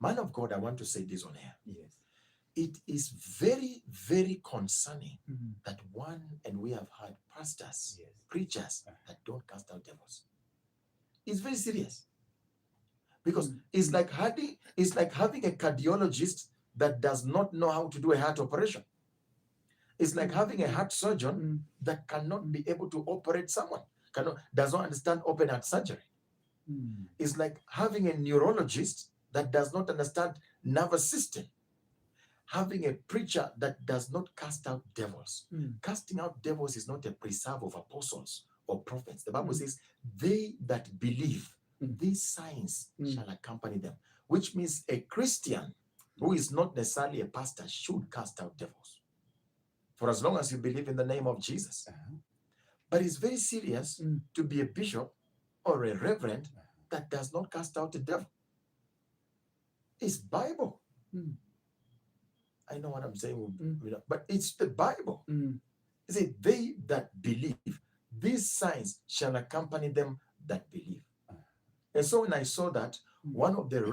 Man of God, I want to say this on air. Yes. It is very, very concerning that we have had pastors, Yes. preachers that don't cast out devils. It's very serious. Because it's like having a cardiologist that does not know how to do a heart operation. It's like having a heart surgeon that cannot be able to operate someone, does not understand open heart surgery. It's like having a neurologist that does not understand nervous system. Having a preacher that does not cast out devils. Casting out devils is not a preserve of apostles or prophets. The Bible says, they that believe, these signs shall accompany them. Which means a Christian who is not necessarily a pastor should cast out devils. For as long as you believe in the name of Jesus. But it's very serious to be a bishop or a reverend that does not cast out the devil. It's Bible. I know what I'm saying, but it's the Bible. It says, they that believe, these signs shall accompany them that believe. And so when I saw that, one of the